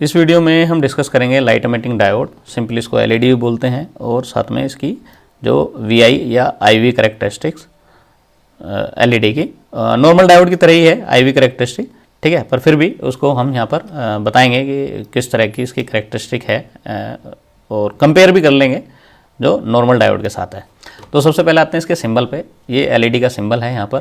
इस वीडियो में हम डिस्कस करेंगे लाइट एमिटिंग डायोड, सिंपली इसको एलईडी भी बोलते हैं, और साथ में इसकी जो वीआई या आईवी कैरेक्टरिस्टिक्स एलईडी की नॉर्मल डायोड की तरह ही है आईवी कैरेक्टरिस्टिक, ठीक है, पर फिर भी उसको हम यहाँ पर बताएंगे कि किस तरह की इसकी कैरेक्टरिस्टिक है और कंपेयर भी कर लेंगे जो नॉर्मल डायोड के साथ है। तो सबसे पहले आते हैं इसके सिंबल पे। ये एलईडी का सिंबल है यहाँ पर,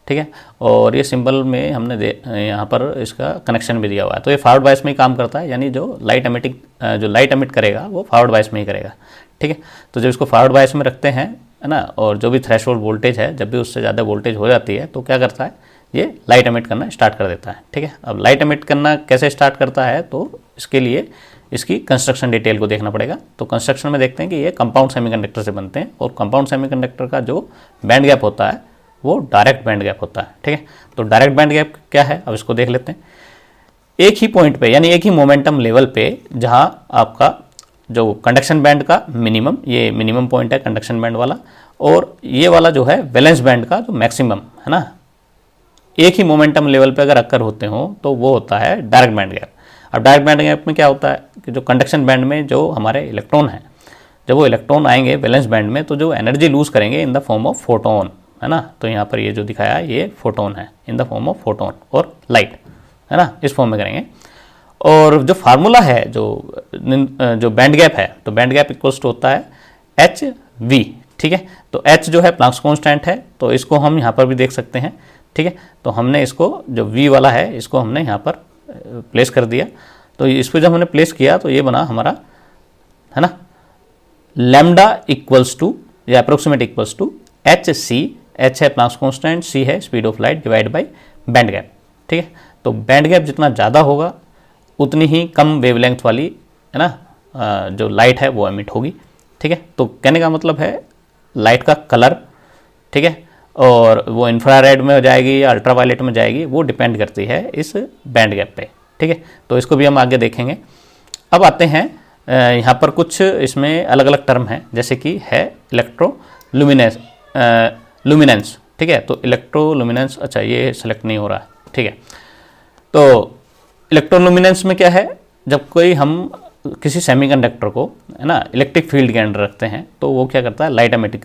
ठीक है, और ये सिंबल में हमने यहाँ पर इसका कनेक्शन भी दिया हुआ है। तो ये फॉरवर्ड बायस में ही काम करता है, यानी जो लाइट एमिट करेगा वो फॉरवर्ड बायस में ही करेगा, ठीक है। तो जब इसको फॉरवर्ड बायस में रखते हैं, है ना, और जो भी थ्रेशोल्ड वोल्टेज है, जब भी उससे ज़्यादा वोल्टेज हो जाती है तो क्या करता है, ये लाइट एमिट करना स्टार्ट कर देता है, ठीक है। अब लाइट एमिट करना कैसे स्टार्ट करता है, तो इसके लिए इसकी कंस्ट्रक्शन डिटेल को देखना पड़ेगा। तो कंस्ट्रक्शन में देखते हैं कि ये कंपाउंड सेमीकंडक्टर से बनते हैं, और कंपाउंड सेमीकंडक्टर का जो बैंड गैप होता है वो डायरेक्ट बैंड गैप होता है, ठीक है। तो डायरेक्ट बैंड गैप क्या है, अब इसको देख लेते हैं। एक ही पॉइंट पे, यानी एक ही मोमेंटम लेवल पे, जहां आपका जो कंडक्शन बैंड का मिनिमम, ये मिनिमम पॉइंट है कंडक्शन बैंड वाला, और ये वाला जो है वैलेंस बैंड का जो मैक्सिमम है ना, एक ही मोमेंटम लेवल पे अगर अक्कर होते हो तो वो होता है डायरेक्ट बैंड गैप। अब डायरेक्ट बैंड गैप में क्या होता है कि जो कंडक्शन बैंड में जो हमारे इलेक्ट्रॉन हैं, जब वो इलेक्ट्रॉन आएंगे वैलेंस बैंड में, तो जो एनर्जी लूज करेंगे in the form of photon, है ना। तो यहाँ पर ये जो दिखाया है ये फोटोन है, in the form of photon और लाइट, है ना, इस फॉर्म में करेंगे। और जो फार्मूला है जो बैंड गैप है, तो बैंड गैप इक्वल्स टू होता है एच वी, ठीक है। तो एच जो है प्लांक्स कांस्टेंट है, तो इसको हम यहाँ पर भी देख सकते हैं, ठीक है। तो हमने इसको जो वी वाला है इसको हमने यहाँ पर प्लेस कर दिया। तो इस पर जब हमने प्लेस किया तो ये बना हमारा, है ना, लैम्डा इक्वल्स टू या approximate equals to H C. H है प्लांक्स कांस्टेंट, सी है speed of light divide by band gap, ठीक है। तो बैंड गैप जितना ज़्यादा होगा उतनी ही कम वेवलेंथ वाली, है ना, जो लाइट है वो एमिट होगी, ठीक है। तो कहने का मतलब है लाइट का कलर, ठीक है, और वो इंफ्रारेड में हो जाएगी या अल्ट्रावायलेट में जाएगी, वो डिपेंड करती है इस बैंड गैप पे, ठीक है। तो इसको भी हम आगे देखेंगे। अब आते हैं यहाँ पर कुछ इसमें अलग अलग टर्म हैं, जैसे कि है लुमिनेंस, ठीक है। तो इलेक्ट्रोलुमिनेंस, अच्छा ये सेलेक्ट नहीं हो रहा है, ठीक है। तो इलेक्ट्रोलुमिनेंस में क्या है, जब कोई हम किसी सेमीकंडक्टर को, है ना, इलेक्ट्रिक फील्ड के अंदर रखते हैं तो वो क्या करता है, लाइट एमिट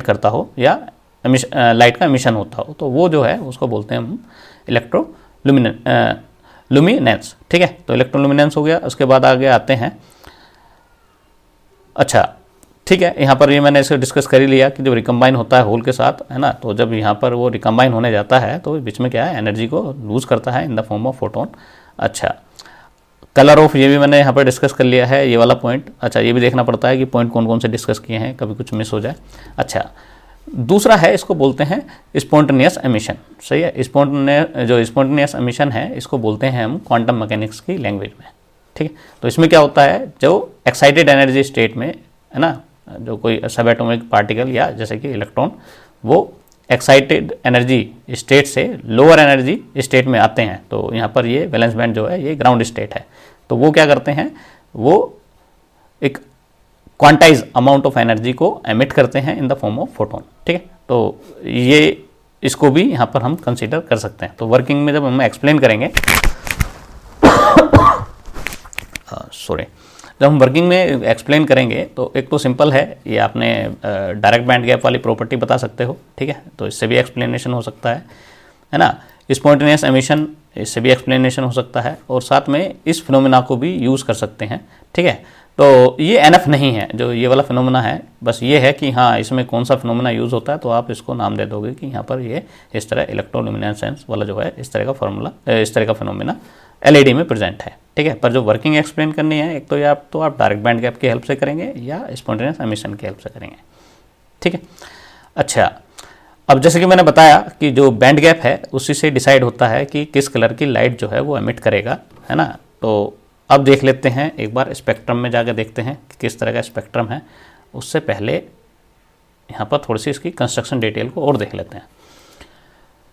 करता हो या लाइट का एमिशन होता हो, तो वो जो है उसको बोलते हैं हम लुमिनेंस, ठीक है। तो इलेक्ट्रोलुमिनेंस हो गया। उसके बाद आगे आते हैं, अच्छा ठीक है, यहाँ पर ये मैंने इसको डिस्कस कर ही लिया कि जब रिकम्बाइन होता है होल के साथ, है ना, तो जब यहाँ पर वो रिकम्बाइन होने जाता है तो बीच में क्या है, एनर्जी को लूज करता है in the form of photon. अच्छा, कलर ऑफ, ये भी मैंने यहाँ पर डिस्कस कर लिया है, ये वाला पॉइंट। अच्छा, ये भी देखना पड़ता है कि पॉइंट कौन कौन से डिस्कस किए हैं, कभी कुछ मिस हो जाए। अच्छा, दूसरा है, इसको बोलते हैं स्पॉन्टेनियस एमिशन, सही है। जो स्पॉन्टेनियस एमिशन है इसको बोलते हैं हम क्वांटम मैकेनिक्स की लैंग्वेज में, ठीक है। तो इसमें क्या होता है, जो एक्साइटेड एनर्जी स्टेट में, है ना, जो कोई सब एटॉमिक पार्टिकल या जैसे कि इलेक्ट्रॉन, वो एक्साइटेड एनर्जी स्टेट से लोअर एनर्जी स्टेट में आते हैं, तो यहाँ पर ये वैलेंस बैंड जो है ये ग्राउंड स्टेट है, तो वो क्या करते हैं, वो एक क्वांटाइज अमाउंट ऑफ एनर्जी को एमिट करते हैं in the form of photon, ठीक है। तो ये इसको भी यहाँ पर हम कंसीडर कर सकते हैं। तो वर्किंग में जब हम एक्सप्लेन करेंगे जब हम वर्किंग में एक्सप्लेन करेंगे तो एक तो सिंपल है, ये आपने डायरेक्ट बैंड गैप वाली प्रॉपर्टी बता सकते हो, ठीक है, तो इससे भी एक्सप्लेनेशन हो सकता है ना। स्पॉन्टेनियस एमिशन, इससे भी एक्सप्लेनेशन हो सकता है, और साथ में इस फिनोमेना को भी यूज़ कर सकते हैं, ठीक है। तो ये एनएफ नहीं है जो ये वाला फिनोमेना है, बस ये है कि हाँ इसमें कौन सा फिनोमेना यूज़ होता है, तो आप इसको नाम दे दोगे कि यहाँ पर ये इस तरह इलेक्ट्रोलुमिनेसेंस वाला जो है इस तरह का फॉर्मूला, इस तरह का फिनोमेना एलईडी में प्रेजेंट है, ठीक है। पर जो वर्किंग एक्सप्लेन करनी है, एक तो आप डायरेक्ट बैंड गैप की हेल्प से करेंगे या स्पॉन्टेनियस एमिशन की हेल्प से करेंगे, ठीक है। अच्छा, अब जैसे कि मैंने बताया कि जो बैंड गैप है उसी से डिसाइड होता है कि किस कलर की लाइट जो है वो एमिट करेगा, है ना। तो अब देख लेते हैं, एक बार स्पेक्ट्रम में जाकर देखते हैं कि किस तरह का स्पेक्ट्रम है। उससे पहले यहाँ पर थोड़ी सी इसकी कंस्ट्रक्शन डिटेल को और देख लेते हैं।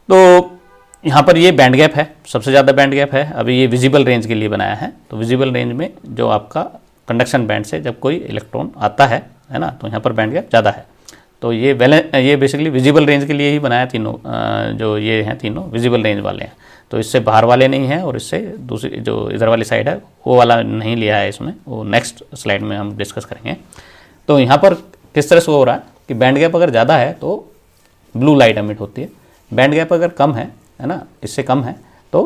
तो यहाँ पर ये बैंड गैप है, सबसे ज़्यादा बैंड गैप है, अभी ये विजिबल रेंज के लिए बनाया है। तो विजिबल रेंज में जो आपका कंडक्शन बैंड से जब कोई इलेक्ट्रॉन आता है ना, तो यहाँ पर बैंड गैप ज़्यादा है। तो ये बेसिकली विजिबल रेंज के लिए ही बनाया, तीनों जो ये हैं तीनों विजिबल रेंज वाले हैं। तो इससे बाहर वाले नहीं हैं और इससे दूसरी जो इधर वाली साइड है वो वाला नहीं लिया है इसमें, वो नेक्स्ट स्लाइड में हम डिस्कस करेंगे। तो यहाँ पर किस तरह से हो रहा है कि बैंड गैप अगर ज़्यादा है तो ब्लू लाइट एमिट होती है, बैंड गैप अगर कम है ना, इससे कम है तो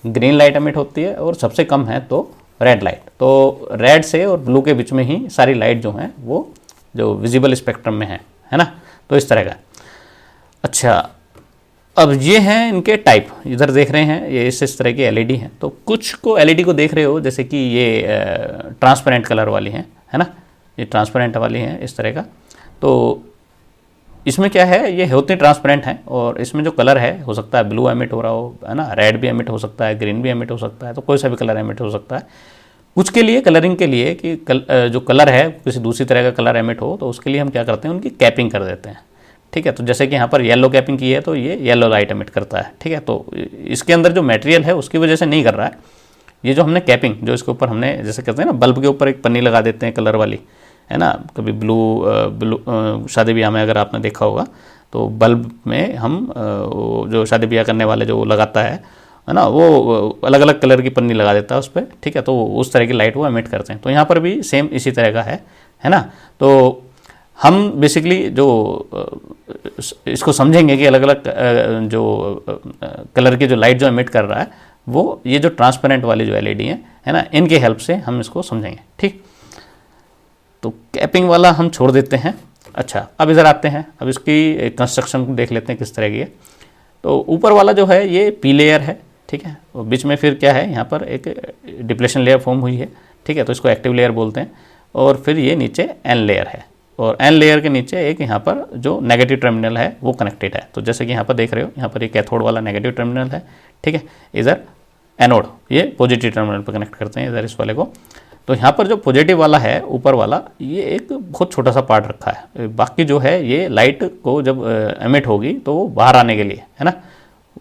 ग्रीन लाइट एमिट होती है, और सबसे कम है तो रेड लाइट। तो रेड से और ब्लू के बीच में ही सारी लाइट जो हैं वो जो विजिबल स्पेक्ट्रम में है ना। तो इस तरह का। अच्छा, अब ये हैं इनके टाइप, इधर देख रहे हैं ये इस तरह की एलईडी हैं। तो कुछ को एलईडी को देख रहे हो जैसे कि ये ट्रांसपेरेंट कलर वाली हैं, है ना, ये ट्रांसपेरेंट वाली हैं इस तरह का। तो इसमें क्या है, ये होती ट्रांसपेरेंट हैं और इसमें जो कलर है हो सकता है ब्लू एमिट हो रहा हो, है ना, रेड भी एमिट हो सकता है, ग्रीन भी एमिट हो सकता है, तो कोई सा भी कलर एमिट हो सकता है। कुछ के लिए कलरिंग के लिए कि जो कलर है किसी दूसरी तरह का कलर एमिट हो तो उसके लिए हम क्या करते हैं, उनकी कैपिंग कर देते हैं। ठीक है, तो जैसे कि यहाँ पर येलो कैपिंग की है तो ये येलो लाइट एमिट करता है। ठीक है, तो इसके अंदर जो मटेरियल है उसकी वजह से नहीं कर रहा है। ये जो हमने कैपिंग जो इसके ऊपर हमने जैसे कहते हैं ना, बल्ब के ऊपर एक पन्नी लगा देते हैं कलर वाली, है ना, कभी ब्लू शादी ब्याह में अगर आपने देखा होगा तो बल्ब में हम जो शादी ब्याह करने वाले जो लगाता है ना, वो अलग अलग कलर की पन्नी लगा देता है उस पर। ठीक है, तो उस तरह की लाइट वो एमिट करते हैं। तो यहाँ पर भी सेम इसी तरह का है ना। तो हम बेसिकली जो इसको समझेंगे कि अलग अलग जो कलर की जो लाइट जो एमिट कर रहा है वो ये जो ट्रांसपेरेंट वाली जो एलईडी है ना, इनके हेल्प से हम इसको समझेंगे। ठीक, तो कैपिंग वाला हम छोड़ देते हैं। अच्छा, अब इधर आते हैं, अब इसकी कंस्ट्रक्शन को देख लेते हैं किस तरह की है। तो ऊपर वाला जो है ये पी लेयर है, ठीक है, और बीच में फिर क्या है, यहाँ पर एक डिप्लेशन लेयर फॉर्म हुई है। ठीक है, तो इसको एक्टिव लेयर बोलते हैं। और फिर ये नीचे एन लेयर है, और एन लेयर के नीचे एक यहाँ पर जो नेगेटिव टर्मिनल है वो कनेक्टेड है। तो जैसे कि यहाँ पर देख रहे हो, यहाँ पर ये कैथोड वाला नेगेटिव टर्मिनल है। ठीक है, इधर एनोड ये पॉजिटिव टर्मिनल पर कनेक्ट करते हैं इधर इस वाले को। तो यहाँ पर जो पॉजिटिव वाला है ऊपर वाला, ये एक बहुत छोटा सा पार्ट रखा है। बाकी जो है ये लाइट को जब एमिट होगी तो वो बाहर आने के लिए, है ना,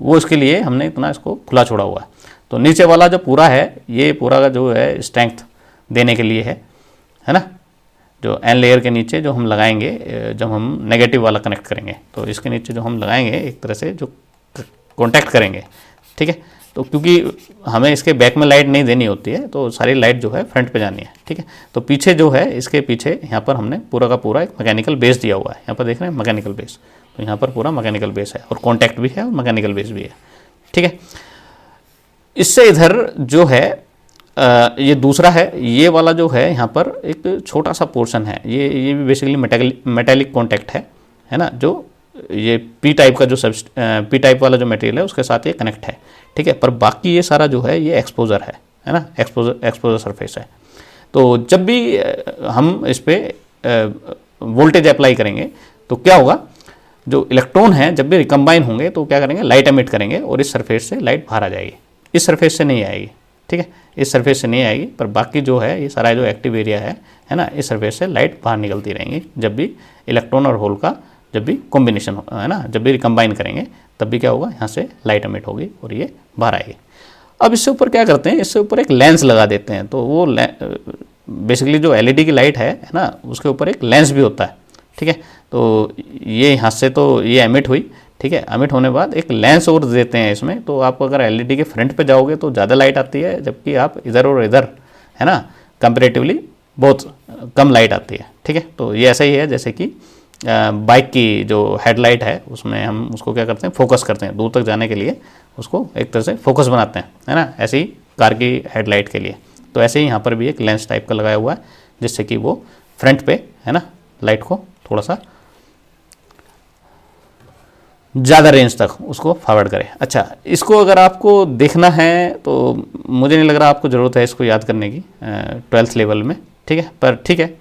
वो इसके लिए हमने इतना इसको खुला छोड़ा हुआ है। तो नीचे वाला जो पूरा है ये पूरा का जो है स्ट्रेंथ देने के लिए है ना। जो एन लेयर के नीचे जो हम लगाएंगे, जब हम नेगेटिव वाला कनेक्ट करेंगे तो इसके नीचे जो हम लगाएंगे एक तरह से जो कॉन्टैक्ट करेंगे। ठीक है, तो क्योंकि हमें इसके बैक में लाइट नहीं देनी होती है तो सारी लाइट जो है फ्रंट पे जानी है। ठीक है, तो पीछे जो है इसके पीछे यहाँ पर हमने पूरा का पूरा एक मैकेनिकल बेस दिया हुआ है। यहाँ पर देख रहे हैं मैकेनिकल बेस, तो यहाँ पर पूरा मैकेनिकल बेस है और कॉन्टैक्ट भी है और मैकेनिकल बेस भी है। ठीक है, इससे इधर जो है ये दूसरा है, ये वाला जो है यहाँ पर एक छोटा सा पोर्शन है, ये भी बेसिकली मेटेलिक कॉन्टैक्ट है ना, जो ये पी टाइप का जो पी टाइप वाला जो मटेरियल है उसके साथ ये कनेक्ट है। ठीक है, पर बाकी ये सारा जो है ये एक्सपोजर है ना, एक्सपोजर सरफेस है। तो जब भी हम इस पर वोल्टेज अप्लाई करेंगे तो क्या होगा, जो इलेक्ट्रॉन हैं जब भी रिकम्बाइन होंगे तो क्या करेंगे, लाइट एमिट करेंगे और इस सरफेस से लाइट बाहर आ जाएगी, इस सरफेस से नहीं आएगी। ठीक है, इस सरफेस से नहीं आएगी, पर बाकी जो है ये सारा जो एक्टिव एरिया है ना, इस सरफेस से लाइट बाहर निकलती रहेंगी। जब भी इलेक्ट्रॉन और होल का जब भी कॉम्बिनेशन है ना, जब भी रिकम्बाइन करेंगे तब भी क्या होगा, यहाँ से लाइट एमिट होगी और ये बाहर आएगी। अब इससे ऊपर क्या करते हैं, इससे ऊपर एक लेंस लगा देते हैं। तो वो बेसिकली जो एलईडी की लाइट है ना, उसके ऊपर एक लेंस भी होता है। ठीक है, तो ये यहाँ से तो ये एमिट हुई। ठीक है, एमिट होने बाद एक लेंस और देते हैं इसमें। तो आप अगर एलईडी के फ्रंट पे जाओगे तो ज़्यादा लाइट आती है, जबकि आप इधर और इधर, है ना, कंपेरेटिवली बहुत कम लाइट आती है। ठीक है, तो ये ऐसा ही है जैसे कि बाइक की जो हेडलाइट है उसमें हम उसको क्या करते हैं, फोकस करते हैं, दूर तक जाने के लिए उसको एक तरह से फोकस बनाते हैं, है ना, ऐसे ही कार की हेडलाइट के लिए। तो ऐसे ही यहाँ पर भी एक लेंस टाइप का लगाया हुआ है जिससे कि वो फ्रंट पे, है ना, लाइट को थोड़ा सा ज़्यादा रेंज तक उसको फॉरवर्ड करे। अच्छा, इसको अगर आपको देखना है तो मुझे नहीं लग रहा आपको ज़रूरत है इसको याद करने की 12th लेवल में। ठीक है, पर ठीक है,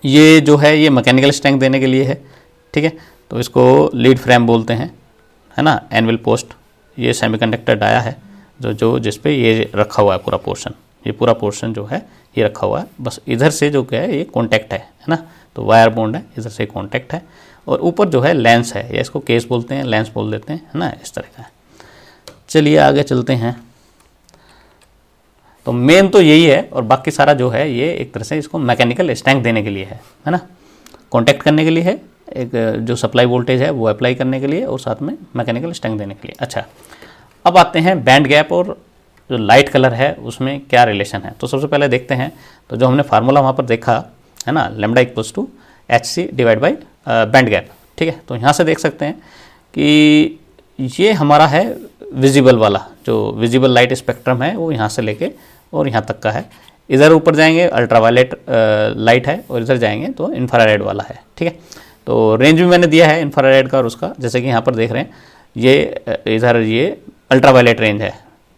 ये जो है ये मैकेनिकल स्ट्रेंथ देने के लिए है। ठीक है, तो इसको लीड फ्रेम बोलते हैं, है ना, एनविल पोस्ट। ये सेमीकंडक्टर डाया है जो जिस पे ये रखा हुआ है पूरा पोर्शन, ये पूरा पोर्शन जो है ये रखा हुआ है। बस इधर से जो क्या है ये कॉन्टैक्ट है ना, तो वायर बॉन्ड है, इधर से कॉन्टैक्ट है। और ऊपर जो है लेंस है, या इसको केस बोलते हैं, लेंस बोल देते हैं, है ना, इस तरह का है। चलिए आगे चलते हैं। तो मेन तो यही है, और बाकी सारा जो है ये एक तरह से इसको मैकेनिकल स्ट्रेंथ देने के लिए है ना, कॉन्टैक्ट करने के लिए है, एक जो सप्लाई वोल्टेज है वो अप्लाई करने के लिए, और साथ में मैकेनिकल स्ट्रेंथ देने के लिए। अच्छा, अब आते हैं बैंड गैप और जो लाइट कलर है उसमें क्या रिलेशन है। तो सबसे पहले देखते हैं, तो जो हमने फार्मूला वहाँ पर देखा है ना, lambda equals to HC divide by band gap, ठीक है। तो यहाँ से देख सकते हैं कि ये हमारा है विजिबल वाला, जो विजिबल लाइट स्पेक्ट्रम है वो यहाँ से लेके और यहाँ तक का है। इधर ऊपर जाएंगे अल्ट्रावायलेट लाइट है और इधर जाएंगे तो इंफ्रारेड वाला है, ठीक है। तो रेंज भी मैंने दिया है इंफ्रारेड का और उसका, जैसे कि यहाँ पर देख रहे हैं ये इधर ये अल्ट्रावायलेट रेंज है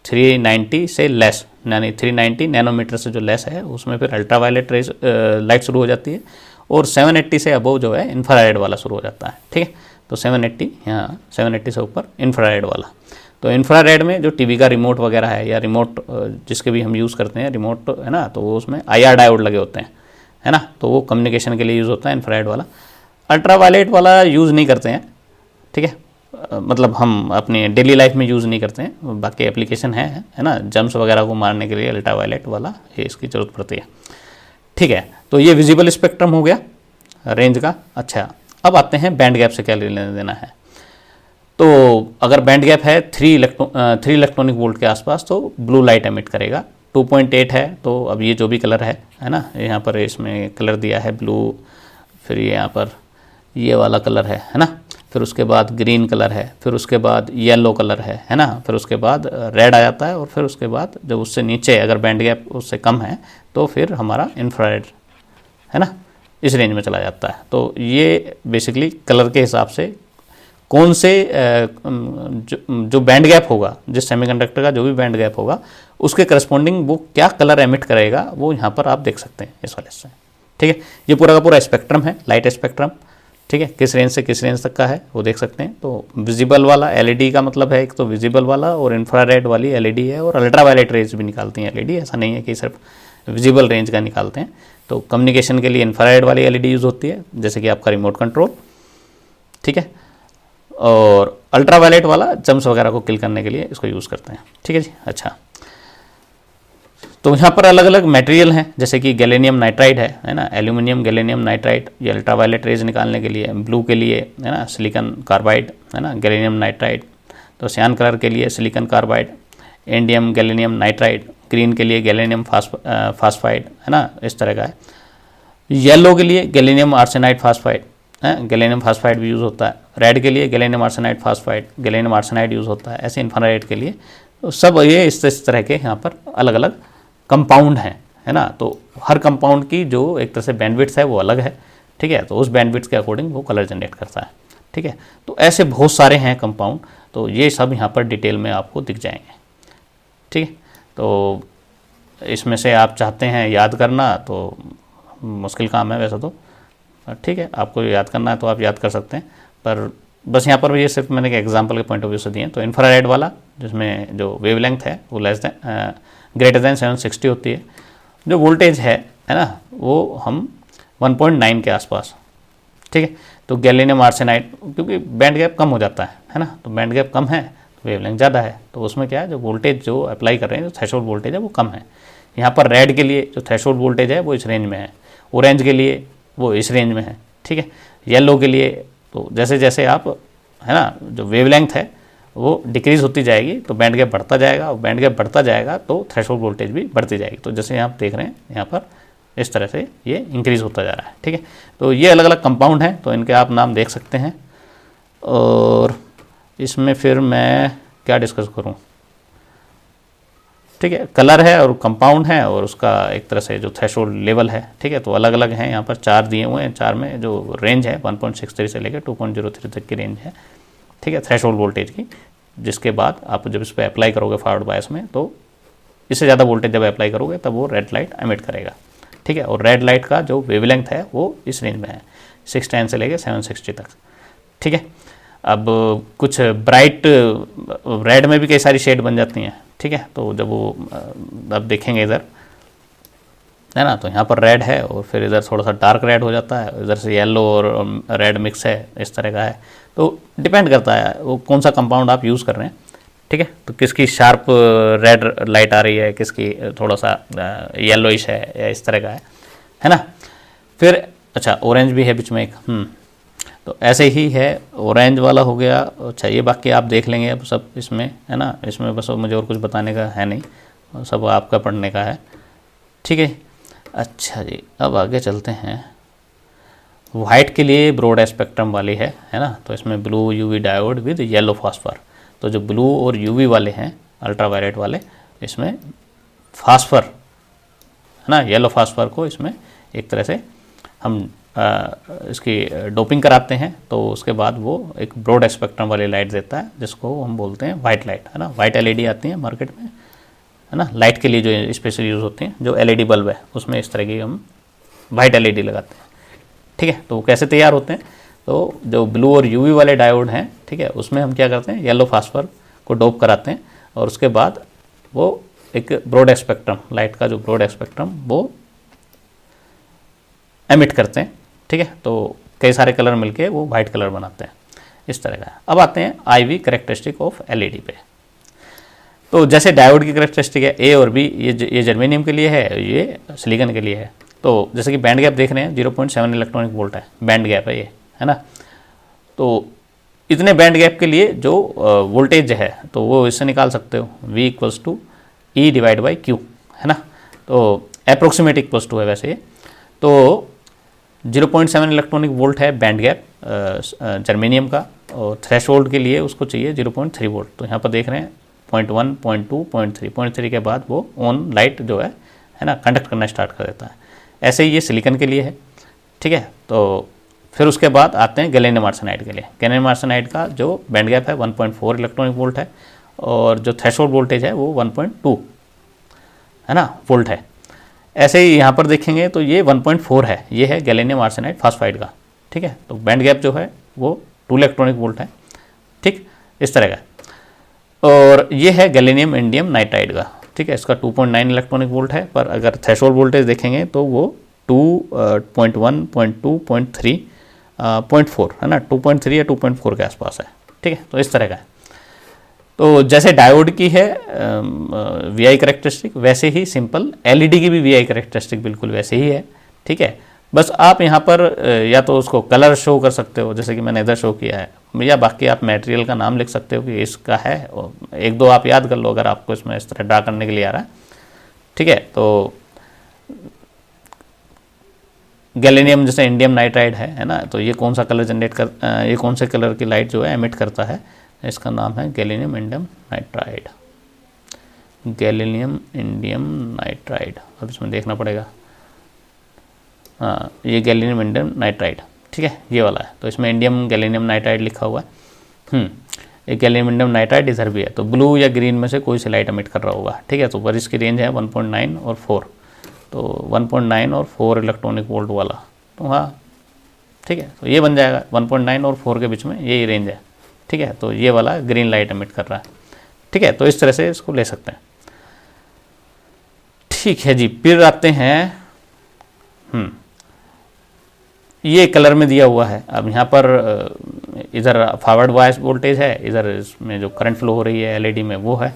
390 से लेस, यानी 390 नैनोमीटर से जो लेस है उसमें फिर अल्ट्रावायलेट रेज लाइट शुरू हो जाती है, और 780 से अबव जो है इंफ्रारेड वाला शुरू हो जाता है, ठीक है। तो 780 यहाँ 780 से ऊपर इंफ्रारेड वाला। तो इंफ्रारेड में जो टीवी का रिमोट वगैरह है या रिमोट जिसके भी हम यूज़ करते हैं रिमोट है ना, तो वो उसमें IR डायोड लगे होते हैं है ना, तो वो कम्युनिकेशन के लिए यूज़ होता है इंफ्रारेड वाला। अल्ट्रावायलेट वाला यूज़ नहीं करते हैं, ठीक है, मतलब हम अपनी डेली लाइफ में यूज़ नहीं करते हैं, बाकी एप्लीकेशन है ना, जर्म्स वगैरह को मारने के लिए अल्ट्रावायलेट वाला ये इसकी ज़रूरत पड़ती है, ठीक है। तो ये विजिबल स्पेक्ट्रम हो गया रेंज का। अच्छा, अब आते हैं बैंड गैप से क्या लेना देना है। तो अगर बैंड गैप है 3 इलेक्ट्रॉनिक वोल्ट के आसपास तो ब्लू लाइट एमिट करेगा। 2.8 है तो अब ये जो भी कलर है ना, यहाँ पर इसमें कलर दिया है ब्लू, फिर ये यहाँ पर ये वाला कलर है ना, फिर उसके बाद ग्रीन कलर है, फिर उसके बाद येलो कलर है ना, फिर उसके बाद रेड आ जाता है, और फिर उसके बाद जब उससे नीचे अगर बैंड गैप उससे कम है तो फिर हमारा इंफ्रारेड है ना, इस रेंज में चला जाता है। तो ये बेसिकली कलर के हिसाब से कौन से जो बैंड गैप होगा, जिस सेमीकंडक्टर का जो भी बैंड गैप होगा उसके करस्पॉन्डिंग वो क्या कलर एमिट करेगा वो यहाँ पर आप देख सकते हैं इस वाले से, ठीक है। ये पूरा का पूरा स्पेक्ट्रम है, लाइट स्पेक्ट्रम, ठीक है, किस रेंज से किस रेंज तक का है वो देख सकते हैं। तो विजिबल वाला LED का मतलब है एक तो विजिबल वाला, और इंफ्रारेड वाली LED है, और अल्ट्रावायलेट रेंज भी निकालती हैं LED, ऐसा नहीं है कि सिर्फ विजिबल रेंज का निकालते हैं। तो कम्युनिकेशन के लिए इंफ्रारेड वाली LED यूज़ होती है, जैसे कि आपका रिमोट कंट्रोल, ठीक है, और अल्ट्रावायलेट वाला जर्म्स वगैरह को किल करने के लिए इसको यूज़ करते हैं, ठीक है जी। अच्छा, तो यहाँ पर अलग अलग मटेरियल हैं, जैसे कि गैलेनियम नाइट्राइड है ना, एल्यूमिनियम गैलेनियम नाइट्राइड, ये अल्ट्रावायलेट रेज निकालने के लिए, ब्लू के लिए है ना सिलिकॉन कार्बाइड है ना, गैलेनियम नाइट्राइड, तो सियान कलर के लिए silicon carbide, indium gallium nitride, green के लिए गैलेनियम फास्फाइड है ना, इस तरह का है। येलो के लिए गैलेनियम आर्सेनाइड फास्फाइड है, गैलेनियम फास्फाइड भी यूज़ होता है। रेड के लिए गैलेनियम आर्सेनाइड फास्फाइड, गैलेनियम आर्सेनाइड यूज़ होता है। ऐसे इंफ्रारेड के लिए तो सब ये इस तरह के यहाँ पर अलग अलग कंपाउंड हैं है ना। तो हर कंपाउंड की जो एक तरह से बैंडविड्थ है वो अलग है, ठीक है, तो उस बैंडविड्थ के अकॉर्डिंग वो कलर जनरेट करता है, ठीक है। तो ऐसे बहुत सारे हैं कंपाउंड, तो ये सब यहाँ पर डिटेल में आपको दिख जाएंगे, ठीक है। तो इसमें से आप चाहते हैं याद करना तो मुश्किल काम है वैसे तो, ठीक है, आपको याद करना है तो आप याद कर सकते हैं, पर बस यहाँ पर ये सिर्फ मैंने एक एग्जांपल के पॉइंट ऑफ व्यू से दिए। तो इंफ्रारेड वाला जिसमें जो वेवलेंथ है वो ग्रेटर दैन 760 होती है, जो वोल्टेज है ना वो हम 1.9 के आसपास, ठीक है। तो गैलेनियम आर्सेनाइड क्योंकि बैंड गैप कम हो जाता है ना, तो बैंड गैप कम है तो वेवलेंथ ज़्यादा है, तो उसमें क्या है जो वोल्टेज जो अप्लाई कर रहे हैं, जो थ्रेशोल्ड वोल्टेज है वो कम है। यहाँ पर रेड के लिए जो थ्रेशोल्ड वोल्टेज है वो इस रेंज में है, ऑरेंज के लिए वो इस रेंज में है, ठीक है। येलो के लिए तो जैसे जैसे आप है ना जो वेवलेंथ है वो डिक्रीज़ होती जाएगी तो बैंड गैप बढ़ता जाएगा, और बैंड गैप बढ़ता जाएगा तो थ्रेशोल्ड वोल्टेज भी बढ़ती जाएगी। तो जैसे आप देख रहे हैं यहाँ पर इस तरह से ये इंक्रीज़ होता जा रहा है, ठीक है। तो ये अलग अलग कंपाउंड हैं, तो इनके आप नाम देख सकते हैं। और इसमें फिर मैं क्या डिस्कस करूँ, ठीक है, कलर है और कंपाउंड है और उसका एक तरह से जो थ्रेशोल्ड लेवल है, ठीक है। तो अलग अलग हैं, यहाँ पर 4 दिए हुए हैं, 4 में जो रेंज है 1.63 से लेकर 2.03 तक की रेंज है, ठीक है, थ्रेशोल्ड वोल्टेज की, जिसके बाद आप जब इस पर अप्लाई करोगे फॉरवर्ड बायस में तो इससे ज़्यादा वोल्टेज जब अप्लाई करोगे तब वो रेड लाइट एमिट करेगा, ठीक है। और रेड लाइट का जो वेवलेंथ है वो इस रेंज में है 610 से लेकर 760 तक, ठीक है। अब कुछ ब्राइट रेड में भी कई सारी शेड बन जाती हैं, ठीक है। तो जब वो अब देखेंगे इधर है ना, तो यहाँ पर रेड है और फिर इधर थोड़ा सा डार्क रेड हो जाता है, इधर से येलो और रेड मिक्स है, इस तरह का है। तो डिपेंड करता है वो कौन सा कंपाउंड आप यूज़ कर रहे हैं, ठीक है। तो किसकी शार्प रेड लाइट आ रही है, किसकी थोड़ा सा येलोइश है या इस तरह का है ना। फिर अच्छा ऑरेंज भी है बीच में एक, तो ऐसे ही है, ऑरेंज वाला हो गया। अच्छा ये बाकी आप देख लेंगे अब सब इसमें, है ना, इसमें बस मुझे और कुछ बताने का है नहीं, सब आपका पढ़ने का है, ठीक है। अच्छा जी, अब आगे चलते हैं। वाइट के लिए ब्रॉड स्पेक्ट्रम वाली है ना, तो इसमें blue UV diode with yellow phosphor. तो जो ब्लू और यूवी वाले हैं, अल्ट्रावायलेट वाले, इसमें फास्फर, है ना, येलो फास्फर को इसमें एक तरह से हम इसकी डोपिंग कराते हैं, तो उसके बाद वो एक ब्रॉड स्पेक्ट्रम वाली लाइट देता है, जिसको हम बोलते हैं वाइट लाइट, है ना। वाइट एलईडी आती है मार्केट में, है ना, लाइट के लिए जो स्पेशल यूज़ होती हैं, जो एलईडी बल्ब है उसमें इस तरह की हम वाइट एलईडी लगाते हैं, ठीक है। तो कैसे तैयार होते हैं, तो जो ब्लू और यूवी वाले डायोड हैं, ठीक है, उसमें हम क्या करते हैं, येलो फास्फर को डोप कराते हैं, और उसके बाद वो एक ब्रॉड स्पेक्ट्रम, लाइट का जो ब्रॉड स्पेक्ट्रम वो एमिट करते हैं, ठीक है। तो कई सारे कलर मिलके वो वाइट कलर बनाते हैं, इस तरह का। अब आते हैं आईवी कैरेक्टरिस्टिक ऑफ एलईडी पे। तो जैसे डायोड की कैरेक्टरिस्टिक है ए और बी, ये जर्मेनियम के लिए है, ये सिलिकॉन के लिए है। तो जैसे कि बैंड गैप देख रहे हैं 0.7 इलेक्ट्रॉनिक वोल्ट है, बैंड गैप है ये, है ना। तो इतने बैंड गैप के लिए जो वोल्टेज है, तो वो इससे निकाल सकते हो, V = E divide by Q, है ना। तो अप्रोक्सीमेट इक्वल्स टू है वैसे ये। तो 0.7 इलेक्ट्रॉनिक वोल्ट है बैंड गैप जर्मेनियम का, और थ्रेशोल्ड के लिए उसको चाहिए 0.3 वोल्ट। तो यहाँ पर देख रहे हैं 0.1, 0.2, 0.3 के बाद वो ऑन लाइट जो है ना, कंडक्ट करना स्टार्ट कर देता है। ऐसे ही ये सिलिकॉन के लिए है, ठीक है। तो फिर उसके बाद आते हैं गैलियम आर्सेनाइड के लिए। गैलियम आर्सेनाइड का जो बैंड गैप है 1.4 इलेक्ट्रॉनिक वोल्ट है, और जो थ्रेशोल्ड वोल्टेज है वो 1.2, है ना, वोल्ट है। ऐसे ही यहाँ पर देखेंगे तो ये 1.4 है, ये है गैलियम आर्सेनाइड फास्फाइड का, ठीक है। तो बैंड गैप जो है वो 2 इलेक्ट्रॉनिक वोल्ट है, ठीक, इस तरह का। और ये है गैलियम इंडियम नाइट्राइड का, ठीक है, इसका 2.9 इलेक्ट्रॉनिक वोल्ट है, पर अगर थ्रेशोल्ड वोल्टेज देखेंगे तो वो 2.1, 0.2, 0.3, 0.4, है ना, 2.3 या 2.4 के आसपास है, ठीक है। तो इस तरह का है। तो जैसे डायोड की है वीआई कैरेक्टरिस्टिक, वैसे ही सिंपल एलईडी की भी वीआई कैरेक्टरिस्टिक बिल्कुल वैसे ही है, ठीक है। बस आप यहाँ पर या तो उसको कलर शो कर सकते हो, जैसे कि मैंने इधर शो किया है, या बाकी आप मटेरियल का नाम लिख सकते हो कि इसका है, एक दो आप याद कर लो अगर आपको इसमें इस तरह ड्रा करने के लिए आ रहा है, ठीक है। तो गैलियम जैसे इंडियम नाइट्राइड है ना, तो ये कौन सा कलर जनरेट कर, ये कौन से कलर की लाइट जो है एमिट करता है, इसका नाम है gallium indium nitride, gallium indium nitride. अब इसमें देखना पड़ेगा, हाँ ये गैलियम इंडियम नाइट्राइड, ठीक है, ये वाला है। तो इसमें इंडियम गैलियम नाइट्राइड लिखा हुआ है। एक गैलियम इंडियम नाइट्राइड इधर भी है, तो ब्लू या ग्रीन में से कोई सी लाइट एमिट कर रहा होगा, ठीक है। तो पर इसकी रेंज है 1.9 और 4, तो 1.9 और 4 इलेक्ट्रॉनिक वोल्ट वाला, तो हाँ ठीक है, तो ये बन जाएगा 1.9 और 4 के बीच में यही रेंज है, ठीक है। तो ये वाला ग्रीन लाइट एमिट कर रहा है, ठीक है। तो इस तरह से इसको ले सकते हैं, ठीक है जी। फिर आते हैं ये कलर में दिया हुआ है। अब यहाँ पर इधर फॉरवर्ड बायस वोल्टेज है, इधर इसमें जो करंट फ्लो हो रही है एलईडी में वो है,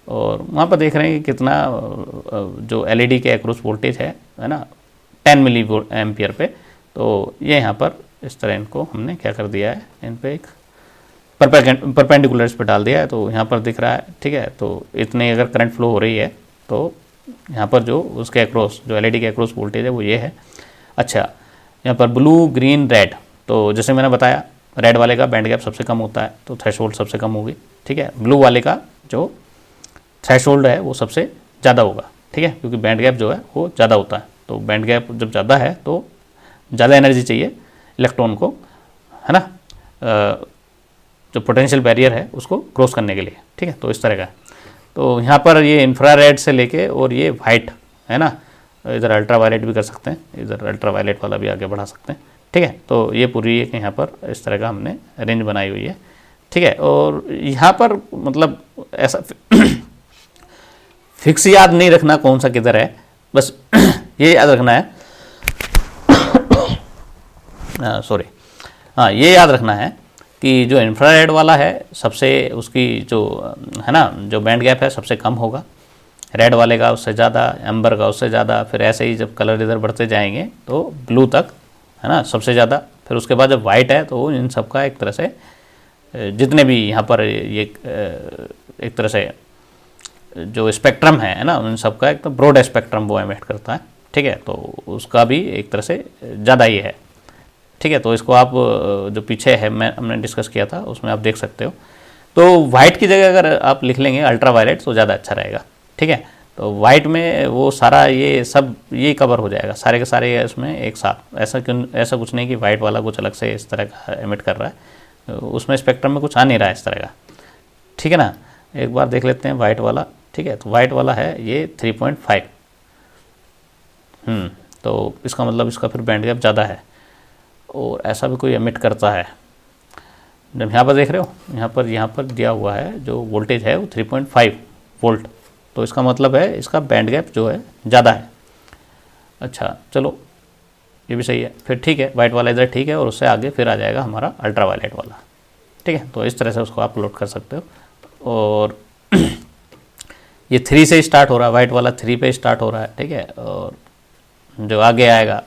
और वहाँ पर देख रहे हैं कि कितना जो एलईडी के अक्रॉस वोल्टेज है ना 10 मिली एम्पियर पे। तो ये यहाँ पर इस तरह इनको हमने क्या कर दिया है, इन पे एक परपेंडिकुलर इस पर डाल दिया है, तो यहाँ पर दिख रहा है, ठीक है। तो इतने अगर करंट फ्लो हो रही है तो यहाँ पर जो उसके अक्रॉस जो एलईडी के अक्रॉस वोल्टेज है वो ये है। अच्छा, यहाँ पर ब्लू ग्रीन रेड, तो जैसे मैंने बताया रेड वाले का बैंड गैप सबसे कम होता है, तो थ्रेशोल्ड सबसे कम होगी, ठीक है। ब्लू वाले का जो थ्रेशोल्ड है वो सबसे ज़्यादा होगा, ठीक है, क्योंकि बैंड गैप जो है वो ज़्यादा होता है। तो बैंड गैप जब ज़्यादा है तो ज़्यादा एनर्जी चाहिए इलेक्ट्रॉन को, है ना, जो पोटेंशियल बैरियर है उसको क्रॉस करने के लिए, ठीक है। तो इस तरह का। तो यहाँ पर ये इंफ्रारेड से लेके और ये वाइट है ना, इधर अल्ट्रावायलेट भी कर सकते हैं, इधर अल्ट्रावायलेट वाला भी आगे बढ़ा सकते हैं, ठीक है। तो ये पूरी एक यहाँ पर इस तरह का हमने रेंज बनाई हुई है, ठीक है। और यहाँ पर मतलब ऐसा फिक्स याद नहीं रखना कौन सा किधर है, बस ये याद रखना है सॉरी, हाँ ये याद रखना है कि जो इंफ्रारेड वाला है सबसे उसकी जो है ना जो बैंड गैप है सबसे कम होगा, रेड वाले का उससे ज़्यादा, एम्बर का उससे ज़्यादा, फिर ऐसे ही जब कलर इधर बढ़ते जाएंगे तो ब्लू तक, है ना, सबसे ज़्यादा, फिर उसके बाद जब वाइट है तो इन सब का एक तरह से जितने भी यहाँ पर ये एक तरह से जो स्पेक्ट्रम है ना, उन सब का एक तो ब्रॉड स्पेक्ट्रम वो एमिट करता है, ठीक है। तो उसका भी एक तरह से ज़्यादा ही है, ठीक है। तो इसको आप जो पीछे है हमने डिस्कस किया था उसमें आप देख सकते हो। तो वाइट की जगह अगर आप लिख लेंगे अल्ट्रा वायलेट तो ज़्यादा अच्छा रहेगा, ठीक है। तो वाइट में वो सारा ये सब ये कवर हो जाएगा, सारे के सारे इसमें एक साथ। ऐसा कुछ नहीं कि वाइट वाला कुछ अलग से इस तरह का एमिट कर रहा है, उसमें स्पेक्ट्रम में कुछ आ नहीं रहा है इस तरह का, ठीक है ना। एक बार देख लेते हैं वाइट वाला, ठीक है। तो वाइट वाला है ये 3.5, तो इसका मतलब इसका फिर बैंड गैप ज़्यादा है और ऐसा भी कोई एमिट करता है। जब यहाँ पर देख रहे हो, यहाँ पर दिया हुआ है जो वोल्टेज है वो 3.5 वोल्ट, तो इसका मतलब है इसका बैंड गैप जो है ज़्यादा है। अच्छा चलो ये भी सही है, फिर ठीक है, वाइट वाला इधर ठीक है, और उससे आगे फिर आ जाएगा हमारा अल्ट्रा वायलेट वाला, ठीक है। तो इस तरह से उसको आप लोड कर सकते हो। और ये 3 से स्टार्ट हो रहा है, वाइट वाला 3 पे स्टार्ट हो रहा है, ठीक है। और जो आगे आएगा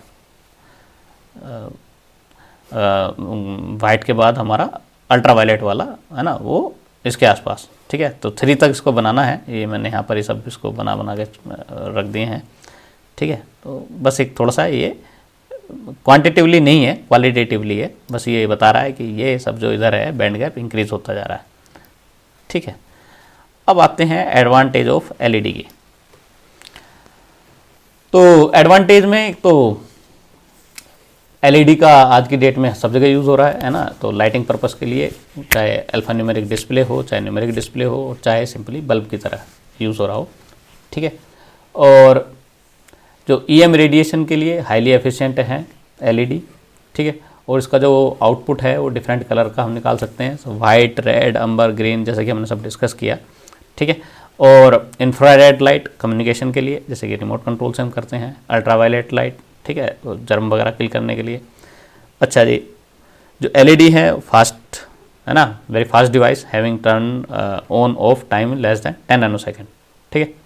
वाइट के बाद हमारा अल्ट्रा वायलेट वाला है ना, वो इसके आसपास, ठीक है। तो 3 तक इसको बनाना है, ये मैंने यहाँ पर ये सब इसको बना के रख दिए हैं, ठीक है। तो बस एक थोड़ा सा ये क्वांटिटिवली नहीं है, क्वालिटेटिवली है, बस ये बता रहा है कि ये सब जो इधर है बैंड गैप इंक्रीज होता जा रहा है, ठीक है। अब आते हैं एडवांटेज ऑफ एलईडी की। तो एडवांटेज में तो एलईडी का आज की डेट में सब जगह यूज़ हो रहा है ना। तो लाइटिंग पर्पस के लिए, चाहे अल्फा न्यूमेरिक डिस्प्ले हो, चाहे न्यूमेरिक डिस्प्ले हो, और चाहे सिंपली बल्ब की तरह यूज़ हो रहा हो, ठीक है। और जो ईएम रेडिएशन के लिए हाईली एफिशिएंट है एलईडी, ठीक है। और इसका जो आउटपुट है वो डिफरेंट कलर का हम निकाल सकते हैं, वाइट, रेड, अंबर, ग्रीन, जैसे कि हमने सब डिस्कस किया, ठीक है। और इंफ्रारेड लाइट कम्युनिकेशन के लिए, जैसे कि रिमोट कंट्रोल से हम करते हैं, अल्ट्रावायलेट लाइट, ठीक है, तो जर्म वगैरह किल करने के लिए। अच्छा जी, जो एलईडी है फास्ट है ना, very fast device having turn on off time less than 10 nanosecond, ठीक है।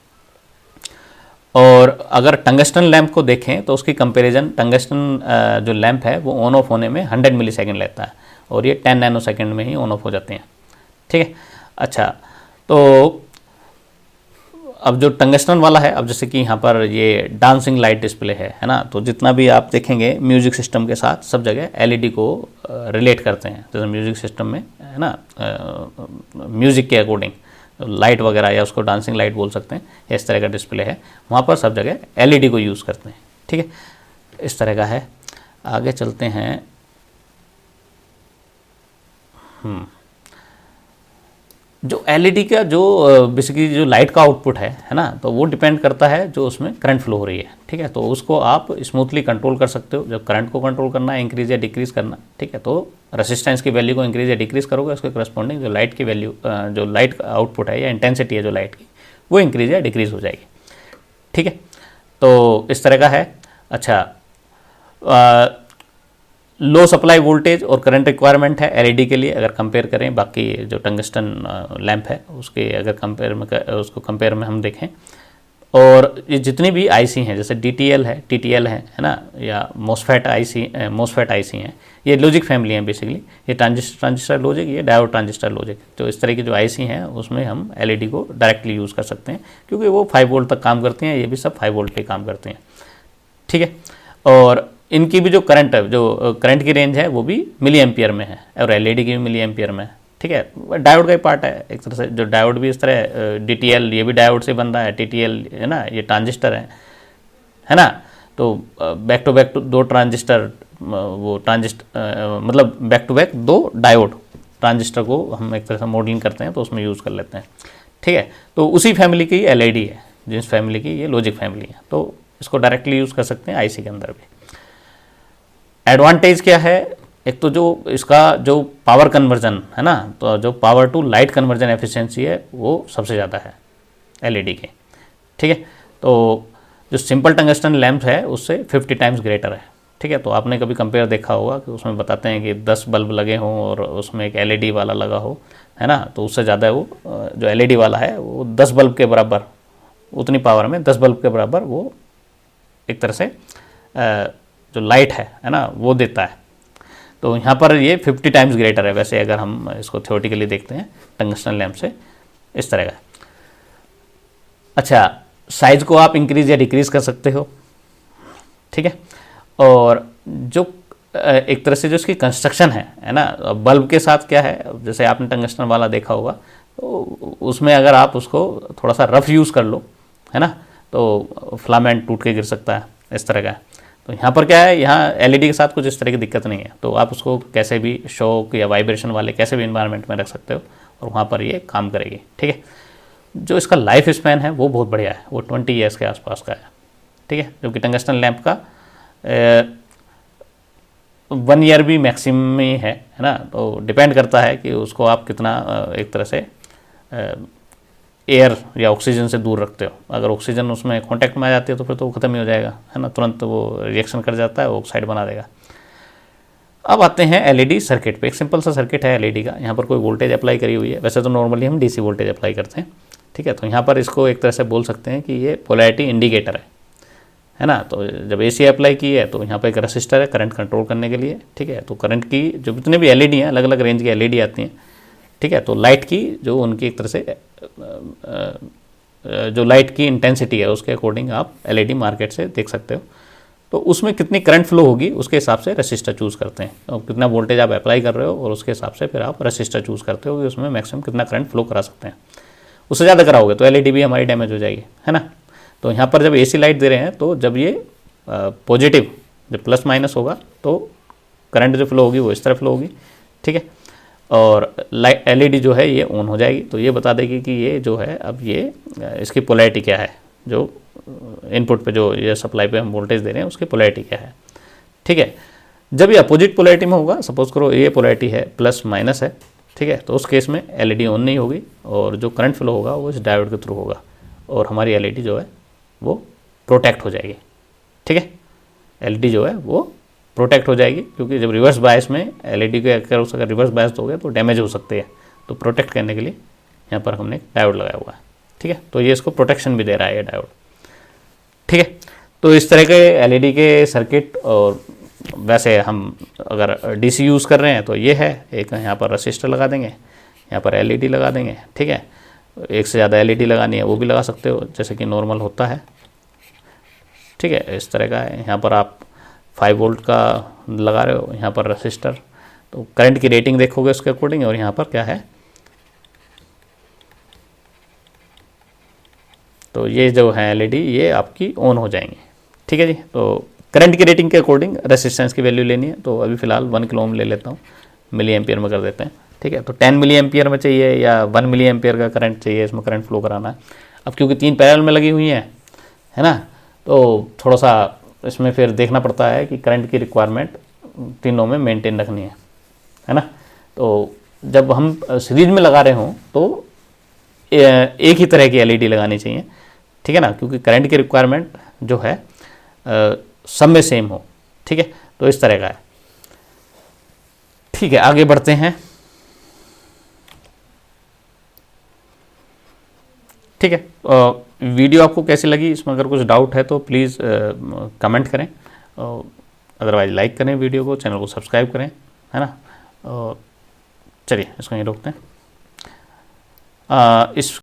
और अगर टंगस्टन लैंप को देखें तो उसकी कंपैरिजन टंगस्टन जो लैंप है वो ऑन ऑफ होने में 100 मिली सेकेंड लेता है, और ये 10 नैनो सेकेंड में ही ऑन ऑफ हो जाते हैं, ठीक है। अच्छा, तो अब जो टंगस्टन वाला है, अब जैसे कि यहाँ पर ये डांसिंग लाइट डिस्प्ले है ना, तो जितना भी आप देखेंगे म्यूजिक सिस्टम के साथ सब जगह एलईडी को रिलेट करते हैं। जैसे म्यूजिक सिस्टम में है ना, म्यूजिक के अकॉर्डिंग लाइट वगैरह, या उसको डांसिंग लाइट बोल सकते हैं, इस तरह का डिस्प्ले है, वहाँ पर सब जगह एलईडी को यूज़ करते हैं, ठीक है। इस तरह का है। आगे चलते हैं। जो एलईडी का जो बेसिकली जो लाइट का आउटपुट है ना, तो वो डिपेंड करता है जो उसमें करंट फ्लो हो रही है, ठीक है। तो उसको आप स्मूथली कंट्रोल कर सकते हो। जब करंट को कंट्रोल करना है, इंक्रीज या डिक्रीज करना, ठीक है, तो रेसिस्टेंस की वैल्यू को इंक्रीज या डिक्रीज करोगे, उसके करस्पॉन्डिंग जो लाइट की वैल्यू, जो लाइट का आउटपुट है या इंटेंसिटी है जो लाइट की, वो इंक्रीज या डिक्रीज हो जाएगी, ठीक है। तो इस तरह का है। अच्छा, लो सप्लाई वोल्टेज और करंट रिक्वायरमेंट है एलईडी के लिए, अगर कंपेयर करें बाकी जो टंगस्टन लैंप है उसके, अगर उसको कंपेयर में हम देखें। और ये जितनी भी आईसी हैं, जैसे डीटीएल है, टीटीएल है ना, या मोसफेट आईसी हैं, ये लॉजिक फैमिली हैं बेसिकली। ये ट्रांजिस्टर लॉजिक, ये डायोड ट्रांजिस्टर लॉजिक, तो इस तरह की जो आईसी हैं उसमें हम एलईडी को डायरेक्टली यूज़ कर सकते हैं, क्योंकि वो 5 वोल्ट तक काम करती हैं, ये भी सब 5 वोल्ट पे काम करते हैं, ठीक है। और इनकी भी जो करंट की रेंज है वो भी मिली एम्पियर में है, और एलईडी की भी मिली एम्पियर में है, ठीक है। डायोड का ही पार्ट है एक तरह से। जो डायोड भी इस तरह, डीटीएल ये भी डायोड से बन रहा है, टीटीएल है ना, ये ट्रांजिस्टर है ना। तो बैक टू बैक 2 ट्रांजिस्टर, वो ट्रांजिस्टर मतलब back to back 2 diode transistor को हम एक तरह से मॉडलिंग करते हैं, तो उसमें यूज़ कर लेते हैं, ठीक है। तो उसी फैमिली की एलईडी है, जिस फैमिली की ये लॉजिक फैमिली है, तो इसको डायरेक्टली यूज़ कर सकते हैं आईसी के अंदर भी। एडवांटेज क्या है, एक तो जो इसका जो पावर कन्वर्जन है ना, तो जो power to light conversion efficiency है वो सबसे ज़्यादा है एलईडी के, ठीक है। तो जो सिंपल टंगस्टन लैंप है उससे 50 टाइम्स ग्रेटर है, ठीक है। तो आपने कभी कंपेयर देखा होगा कि उसमें बताते हैं कि 10 बल्ब लगे हों और उसमें एक एलईडी वाला लगा हो, है ना, तो उससे ज़्यादा वो जो एलईडी वाला है वो 10 बल्ब के बराबर, उतनी पावर में 10 बल्ब के बराबर वो एक तरह से जो लाइट है ना वो देता है। तो यहाँ पर ये 50 टाइम्स ग्रेटर है वैसे, अगर हम इसको थ्योरेटिकली देखते हैं टंगस्टन लैंप से, इस तरह का। अच्छा, साइज को आप इंक्रीज या डिक्रीज कर सकते हो, ठीक है। और जो एक तरह से जो इसकी कंस्ट्रक्शन है ना, बल्ब के साथ क्या है, जैसे आपने टंगस्टन वाला देखा होगा, तो उसमें अगर आप उसको थोड़ा सा रफ यूज़ कर लो, है ना, तो फिलामेंट टूट के गिर सकता है, इस तरह का है। तो यहाँ पर क्या है, यहाँ एलईडी के साथ कुछ इस तरह की दिक्कत नहीं है, तो आप उसको कैसे भी शॉक या वाइब्रेशन वाले कैसे भी इन्वायरमेंट में रख सकते हो और वहाँ पर ये काम करेगी, ठीक है। जो इसका लाइफ स्पैन है वो बहुत बढ़िया है, वो 20 ईयर्स के आसपास का है, ठीक है, जबकि टंगस्टन लैंप का 1 ईयर भी मैक्सिमम ही है ना। तो डिपेंड करता है कि उसको आप कितना एक तरह से एयर या ऑक्सीजन से दूर रखते हो। अगर ऑक्सीजन उसमें कांटेक्ट में आ जाती है तो फिर तो वो ख़त्म ही हो जाएगा, है ना, तुरंत वो रिएक्शन कर जाता है, वो ऑक्साइड बना देगा। अब आते हैं एलईडी सर्किट पे। एक सिंपल सा सर्किट है एलईडी का, यहाँ पर कोई वोल्टेज अप्लाई करी हुई है, वैसे तो नॉर्मली हम डीसी वोल्टेज अप्लाई करते हैं, ठीक है। तो यहाँ पर इसको एक तरह से बोल सकते हैं कि ये पोलैरिटी इंडिकेटर है ना। तो जब एसी अप्लाई की है तो यहाँ पर एक रेसिस्टर है करंट कंट्रोल करने के लिए, ठीक है। तो करंट की जो जितने भी एलईडी हैं, अलग अलग रेंज की एलईडी आती हैं, ठीक है। तो लाइट की जो उनकी एक तरह से जो लाइट की इंटेंसिटी है उसके अकॉर्डिंग आप एलईडी मार्केट से देख सकते हो। तो उसमें कितनी करंट फ्लो होगी उसके हिसाब से रेसिस्टर चूज़ करते हैं, और कितना वोल्टेज आप अप्लाई कर रहे हो और उसके हिसाब से फिर आप रेसिस्टर चूज़ करते हो कि उसमें मैक्सिमम कितना करंट फ्लो करा सकते हैं। उससे ज़्यादा कराओगे तो एलईडी भी हमारी डैमेज हो जाएगी, है ना। तो यहाँ पर जब एसी लाइट दे रहे हैं तो जब ये पॉजिटिव जब प्लस माइनस होगा तो करंट जो फ्लो होगी वो इस तरह फ्लो होगी, ठीक है। और लाइट एलईडी जो है ये ऑन हो जाएगी, तो ये बता देगी कि ये जो है अब ये इसकी पोलैरिटी क्या है, जो इनपुट पे जो ये सप्लाई पे हम वोल्टेज दे रहे हैं उसकी पोलैरिटी क्या है, ठीक है। जब ये अपोजिट पोलैरिटी में होगा, सपोज करो ये पोलैरिटी है प्लस माइनस है, ठीक है, तो उस केस में एलईडी ऑन नहीं होगी और जो करंट फ्लो होगा वो इस डायोड के थ्रू होगा और हमारी एलईडी जो है वो प्रोटेक्ट हो जाएगी, ठीक है। एलईडी जो है वो प्रोटेक्ट हो जाएगी, क्योंकि जब रिवर्स बायस में एलईडी के अगर रिवर्स बायस दोगे तो डैमेज हो सकते हैं, तो प्रोटेक्ट करने के लिए यहाँ पर हमने डायोड लगाया हुआ है, ठीक है। तो ये इसको प्रोटेक्शन भी दे रहा है ये डायोड, ठीक है। तो इस तरह के एलईडी के सर्किट, और वैसे हम अगर डीसी यूज़ कर रहे हैं तो ये है, एक यहाँ पर रेसिस्टर लगा देंगे, यहाँ पर एलईडी लगा देंगे, ठीक है। एक से ज़्यादा एलईडी लगानी है वो भी लगा सकते हो, जैसे कि नॉर्मल होता है, ठीक है, इस तरह का है। यहाँ पर आप 5 वोल्ट का लगा रहे हो, यहाँ पर रेसिस्टर, तो करंट की रेटिंग देखोगे उसके अकॉर्डिंग, और यहाँ पर क्या है, तो ये जो है एलईडी ये आपकी ऑन हो जाएंगी, ठीक है जी। तो करंट की रेटिंग के अकॉर्डिंग रेसिस्टेंस की वैल्यू लेनी है, तो अभी फ़िलहाल 1 किलो ओम ले लेता हूँ, मिली एम्पियर में कर देते हैं, ठीक है। तो 10 मिली एम्पियर में चाहिए या 1 मिली एम्पियर का करंट चाहिए, इसमें करंट फ्लो कराना है। अब क्योंकि 3 पैरेलल में लगी हुई हैं, है ना, तो थोड़ा सा इसमें फिर देखना पड़ता है कि करंट की रिक्वायरमेंट तीनों में मेंटेन रखनी है ना। तो जब हम सीरीज में लगा रहे हों तो एक ही तरह की एलईडी लगानी चाहिए, ठीक है ना, क्योंकि करंट की रिक्वायरमेंट जो है सब में सेम हो, ठीक है। तो इस तरह का है, ठीक है। आगे बढ़ते हैं, ठीक है। वीडियो आपको कैसी लगी, इसमें अगर कुछ डाउट है तो प्लीज़ कमेंट करें, अदरवाइज लाइक करें वीडियो को, चैनल को सब्सक्राइब करें, है ना। चलिए इसको यहीं रोकते हैं। इस